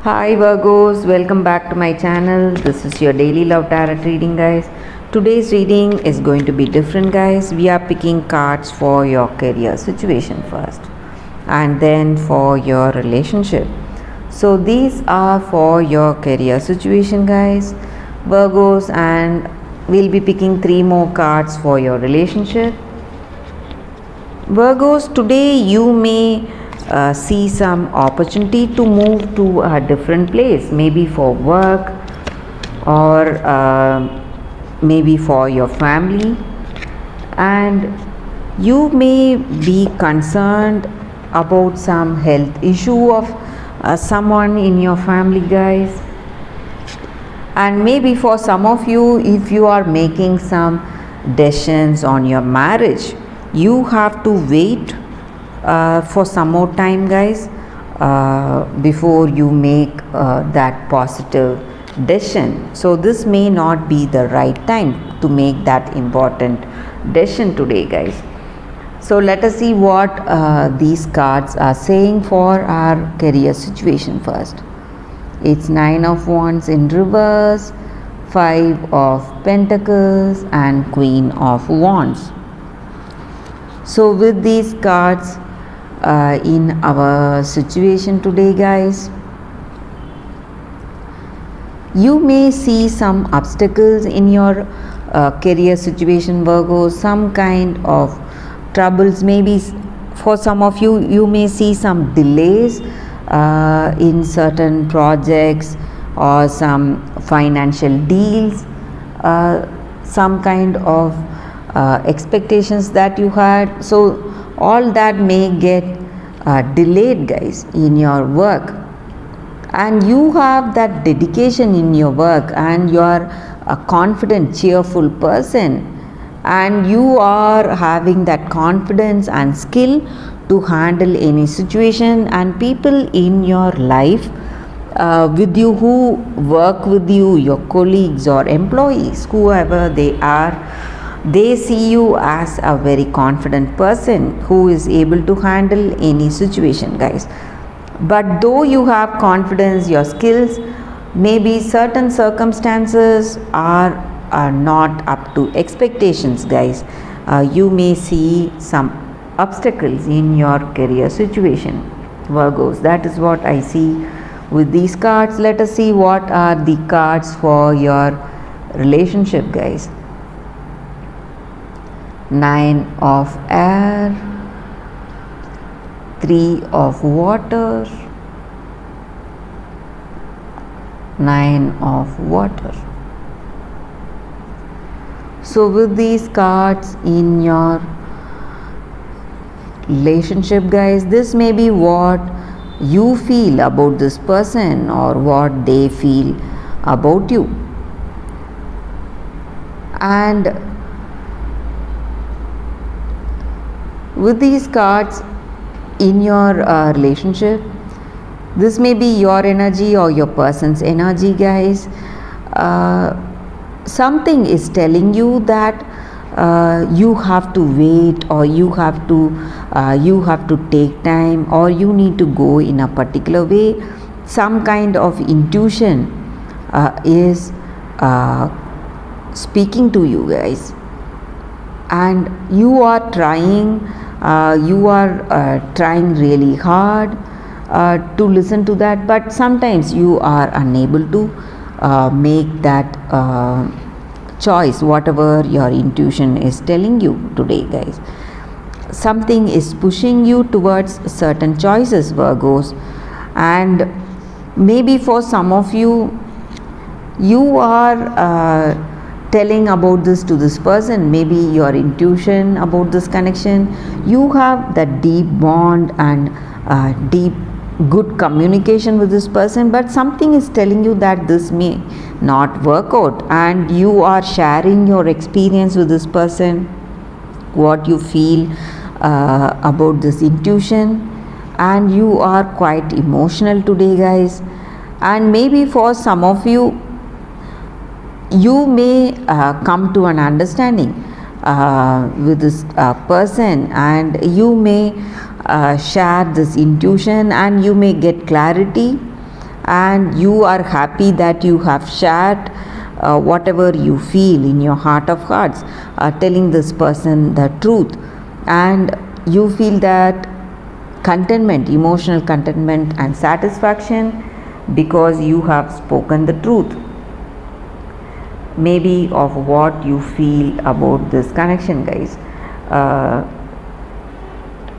Hi Virgos, welcome back to my channel. This is your daily love tarot reading, guys. Today's reading is going to be different, guys. We are picking cards for your career situation first and then for your relationship. So these are for your career situation, guys, Virgos, and we'll be picking 3 more cards for your relationship. Virgos, today you may see some opportunity to move to a different place, maybe for work or maybe for your family, and you may be concerned about some health issue of someone in your family, guys. And maybe for some of you, if you are making some decisions on your marriage, you have to wait for some more time, guys, before you make that positive decision. So this may not be the right time to make that important decision today, guys. So let us see what these cards are saying for our career situation first. It's 9 of Wands in reverse, 5 of Pentacles, and Queen of Wands. So with these cards in our situation today, guys, you may see some obstacles in your career situation, Virgo, some kind of troubles. Maybe for some of you, you may see some delays in certain projects or some financial deals, some kind of expectations that you had. So all that may get delayed, guys, in your work, and you have that dedication in your work, and you are a confident, cheerful person, and you are having that confidence and skill to handle any situation, and people in your life with you who work with you, your colleagues or employees, whoever they are, they see you as a very confident person who is able to handle any situation, guys. But though you have confidence, your skills, maybe certain circumstances are not up to expectations, guys. You may see some obstacles in your career situation, Virgos. That is what I see with these cards. Let us see what are the cards for your relationship, guys. 9 of Air, 3 of Water, 9 of Water. So with these cards in your relationship, guys, this may be what you feel about this person or what they feel about you. And with these cards in your relationship, this may be your energy or your person's energy, guys. Something is telling you that you have to wait, or you have to take time, or you need to go in a particular way. Some kind of intuition is speaking to you, guys, and you are trying really hard to listen to that, but sometimes you are unable to make that choice, whatever your intuition is telling you today, guys. Something is pushing you towards certain choices, Virgos, and maybe for some of you, you are telling about this to this person, maybe your intuition about this connection. You have that deep bond and deep good communication with this person, but something is telling you that this may not work out, and you are sharing your experience with this person, what you feel about this intuition, and you are quite emotional today, guys. And maybe for some of you, you may come to an understanding with this person, and you may share this intuition, and you may get clarity, and you are happy that you have shared whatever you feel in your heart of hearts, telling this person the truth, and you feel that contentment, emotional contentment and satisfaction because you have spoken the truth, maybe of what you feel about this connection, guys.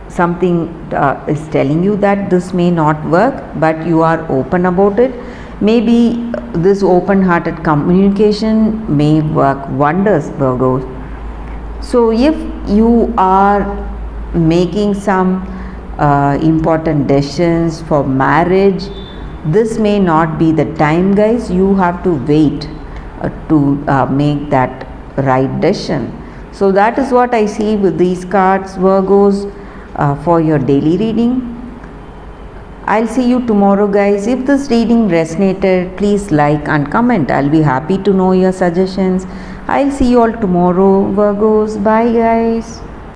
Something is telling you that this may not work, but you are open about it. Maybe this open hearted communication may work wonders, Virgos. So if you are making some important decisions for marriage, this may not be the time, guys. You have to wait to make that right decision. So that is what I see with these cards, Virgos, for your daily reading. I'll see you tomorrow, guys. If this reading resonated, please like and comment. I'll be happy to know your suggestions. I'll see you all tomorrow, Virgos. Bye, guys.